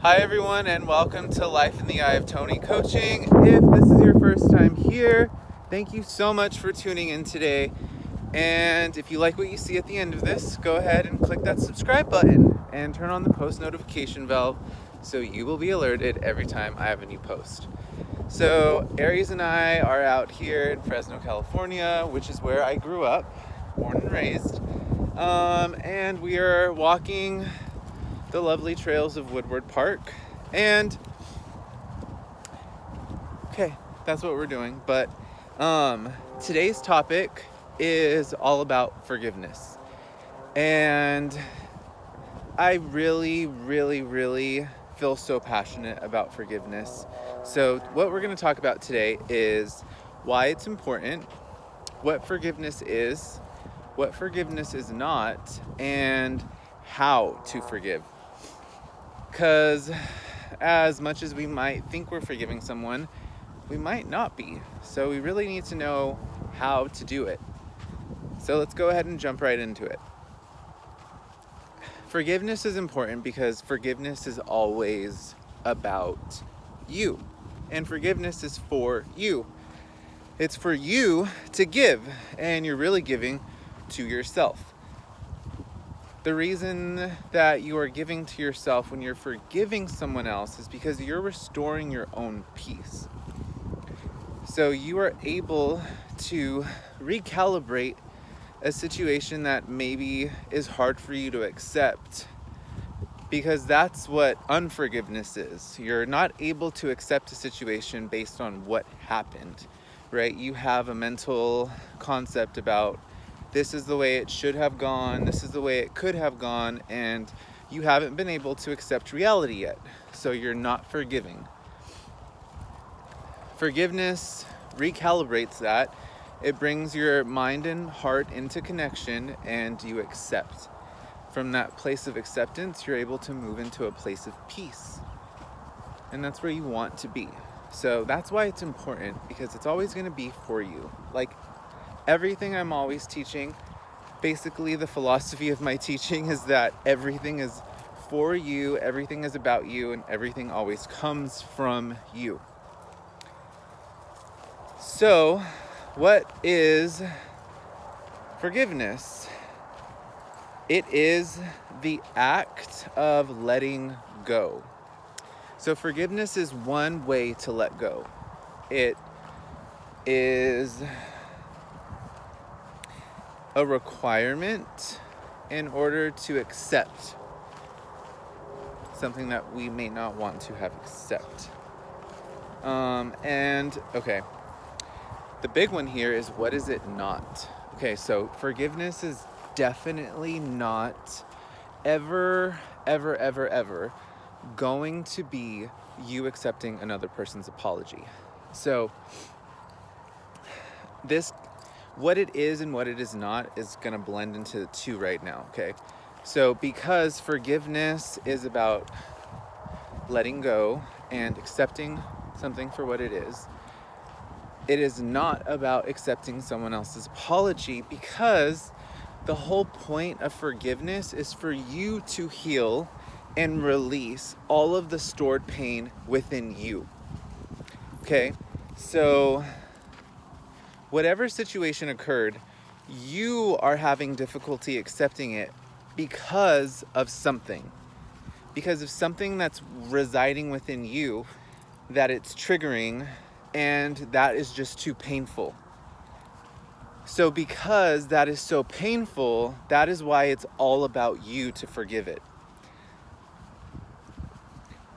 Hi everyone, and welcome to Life in the Eye of Tony Coaching. If this is your first time here, thank you so much for tuning in today. And if you like what you see at the end of this, go ahead and click that subscribe button and turn on the post notification bell so you will be alerted every time I have a new post. So Aries and I are out here in Fresno, California, which is where I grew up, born and raised. And we are walking the lovely trails of Woodward Park. And okay, that's what we're doing. But today's topic is all about forgiveness. And I really feel so passionate about forgiveness. So what we're going to talk about today is why it's important, what forgiveness is not, and how to forgive. Because as much as we might think we're forgiving someone, we might not be. So we really need to know how to do it. So let's go ahead and jump right into it. Forgiveness is important because forgiveness is always about you. And forgiveness is for you. It's for you to give, and you're really giving to yourself. The reason that you are giving to yourself when you're forgiving someone else is because you're restoring your own peace. So you are able to recalibrate a situation that maybe is hard for you to accept, because that's what unforgiveness is. You're not able to accept a situation based on what happened, right? You have a mental concept about this is the way it should have gone, this is the way it could have gone, and you haven't been able to accept reality yet. So you're not forgiving. Forgiveness recalibrates that. It brings your mind and heart into connection, and you accept. From that place of acceptance, you're able to move into a place of peace. And that's where you want to be. So that's why it's important, because it's always going to be for you. Like everything I'm always teaching, basically the philosophy of my teaching is that everything is for you, everything is about you, and everything always comes from you. So, what is forgiveness? It is the act of letting go. So forgiveness is one way to let go. It is a requirement in order to accept something that we may not want to have accept. Okay, the big one here is, what is it not? Okay, so forgiveness is definitely not ever going to be you accepting another person's apology. So this, what it is and what it is not, is going to blend into the two right now, okay? So because forgiveness is about letting go and accepting something for what it is not about accepting someone else's apology, because the whole point of forgiveness is for you to heal and release all of the stored pain within you. Okay? So whatever situation occurred, you are having difficulty accepting it because of something. Because of something that's residing within you that it's triggering, and that is just too painful. So because that is so painful, that is why it's all about you to forgive it.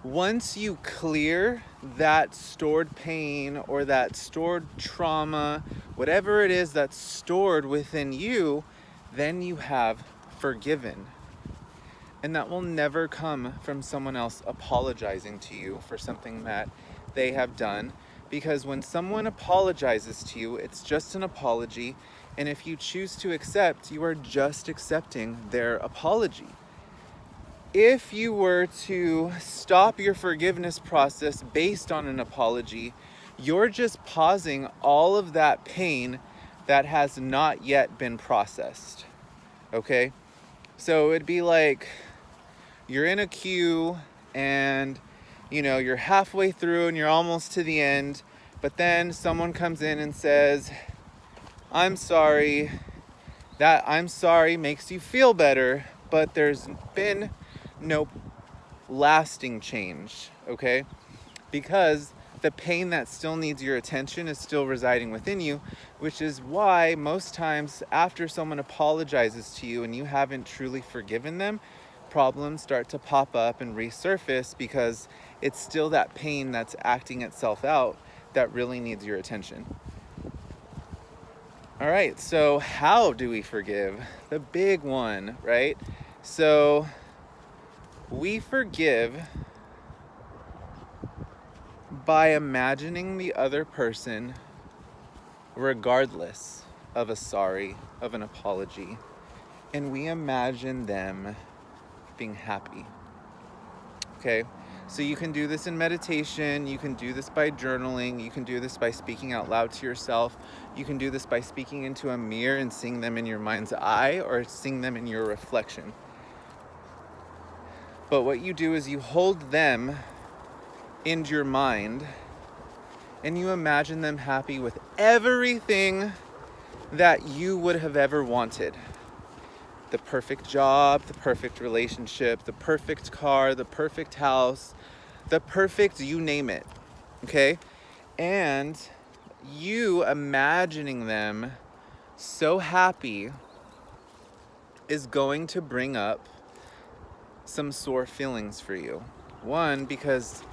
Once you clear that stored pain or that stored trauma, whatever it is that's stored within you, then you have forgiven. And that will never come from someone else apologizing to you for something that they have done. Because when someone apologizes to you, it's just an apology. And if you choose to accept, you are just accepting their apology. If you were to stop your forgiveness process based on an apology, you're just pausing all of that pain that has not yet been processed. Okay? So it'd be like you're in a queue and you're halfway through and you're almost to the end, but then someone comes in and says, I'm sorry. That I'm sorry makes you feel better, but there's been no lasting change, okay? Because the pain that still needs your attention is still residing within you, which is why most times after someone apologizes to you and you haven't truly forgiven them, problems start to pop up and resurface, because it's still that pain that's acting itself out that really needs your attention. All right, so how do we forgive? The big one, right? So we forgive by imagining the other person, regardless of a sorry, of an apology, and we imagine them being happy. Okay? So you can do this in meditation, you can do this by journaling, you can do this by speaking out loud to yourself, you can do this by speaking into a mirror and seeing them in your mind's eye, or seeing them in your reflection. But what you do is you hold them in your mind and you imagine them happy with everything that you would have ever wanted. The perfect job, the perfect relationship, the perfect car, the perfect house, the perfect you name it, okay? And you imagining them so happy is going to bring up some sore feelings for you. One, because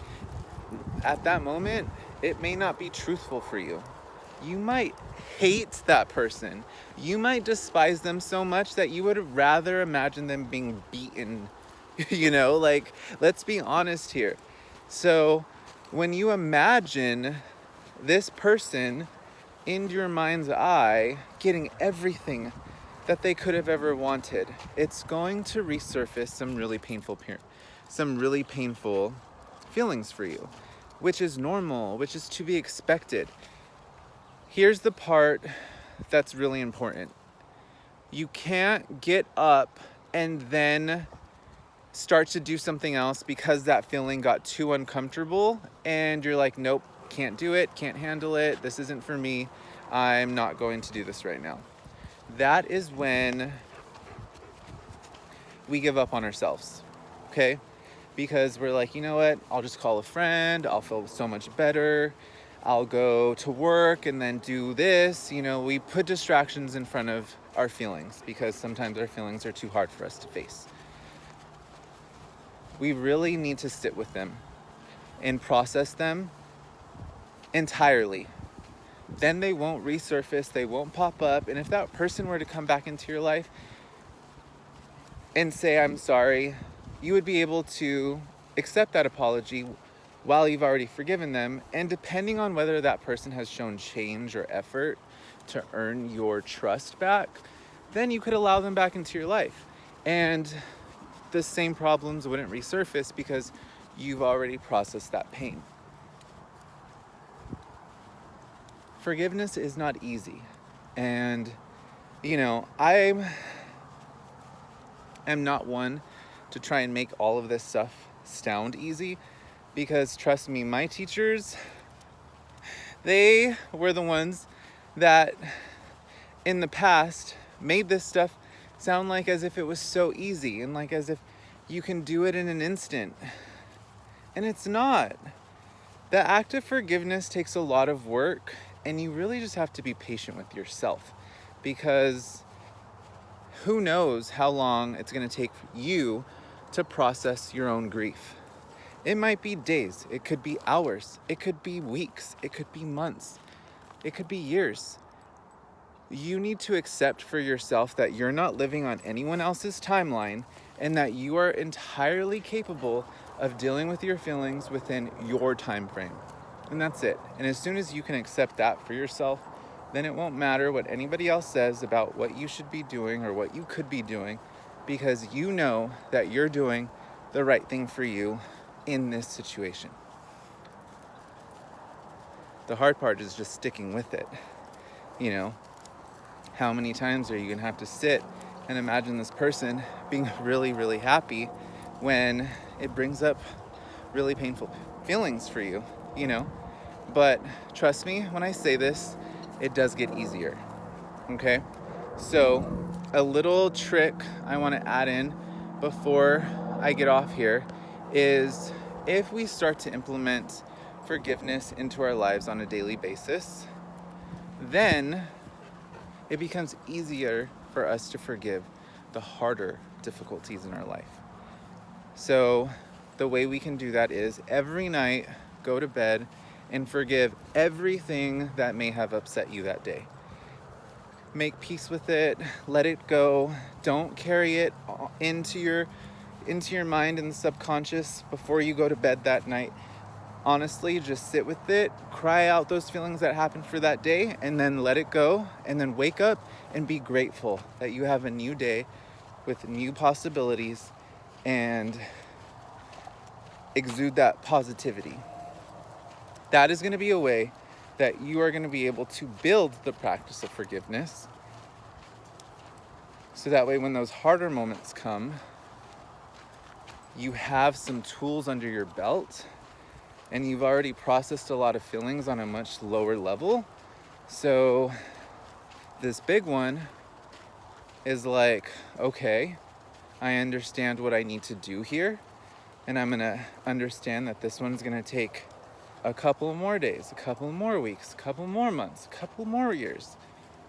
at that moment, it may not be truthful for you. You might hate that person. You might despise them so much that you would rather imagine them being beaten. Let's be honest here. So when you imagine this person in your mind's eye getting everything that they could have ever wanted, it's going to resurface some really painful feelings for you, which is normal, which is to be expected. Here's the part that's really important. You can't get up and then start to do something else because that feeling got too uncomfortable and you're like, nope, can't do it, can't handle it, this isn't for me, I'm not going to do this right now. That is when we give up on ourselves, okay? Because we're like, you know what, I'll just call a friend, I'll feel so much better, I'll go to work and then do this. We put distractions in front of our feelings because sometimes our feelings are too hard for us to face. We really need to sit with them and process them entirely. Then they won't resurface, they won't pop up. And if that person were to come back into your life and say, I'm sorry, you would be able to accept that apology while you've already forgiven them. And depending on whether that person has shown change or effort to earn your trust back, then you could allow them back into your life. And the same problems wouldn't resurface because you've already processed that pain. Forgiveness is not easy. And, I am not one to try and make all of this stuff sound easy, because trust me, my teachers, they were the ones that in the past made this stuff sound like as if it was so easy and like as if you can do it in an instant. And it's not. The act of forgiveness takes a lot of work, and you really just have to be patient with yourself, because who knows how long it's going to take you to process your own grief. It might be days, it could be hours, it could be weeks, it could be months, it could be years. You need to accept for yourself that you're not living on anyone else's timeline, and that you are entirely capable of dealing with your feelings within your time frame. And that's it. And as soon as you can accept that for yourself, then it won't matter what anybody else says about what you should be doing or what you could be doing, because you know that you're doing the right thing for you in this situation. The hard part is just sticking with it. How many times are you gonna have to sit and imagine this person being really, really happy when it brings up really painful feelings for you, you know. But trust me when I say this, it does get easier. Okay? So, a little trick I want to add in before I get off here is if we start to implement forgiveness into our lives on a daily basis, then it becomes easier for us to forgive the harder difficulties in our life. So, the way we can do that is every night go to bed and forgive everything that may have upset you that day. Make peace with it, let it go. Don't carry it into your mind and the subconscious before you go to bed that night. Honestly, just sit with it, cry out those feelings that happened for that day, and then let it go, and then wake up and be grateful that you have a new day with new possibilities, and exude that positivity. That is going to be a way that you are going to be able to build the practice of forgiveness. So that way, when those harder moments come, you have some tools under your belt and you've already processed a lot of feelings on a much lower level. So this big one is like, okay, I understand what I need to do here. And I'm going to understand that this one's going to take a couple more days, a couple more weeks, a couple more months, a couple more years,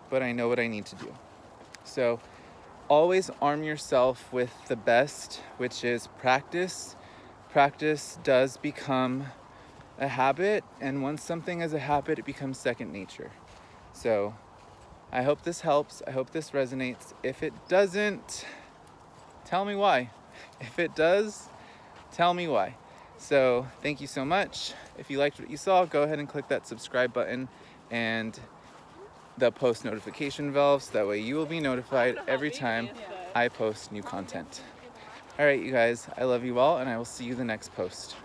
but I know what I need to do. So always arm yourself with the best, which is practice. Practice does become a habit, and once something is a habit, it becomes second nature. So I hope this helps. I hope this resonates. If it doesn't, tell me why. If it does, tell me why. So thank you so much. If you liked what you saw, go ahead and click that subscribe button and the post notification valve, so that way you will be notified every time I post new content. All right, you guys, I love you all, and I will see you the next post.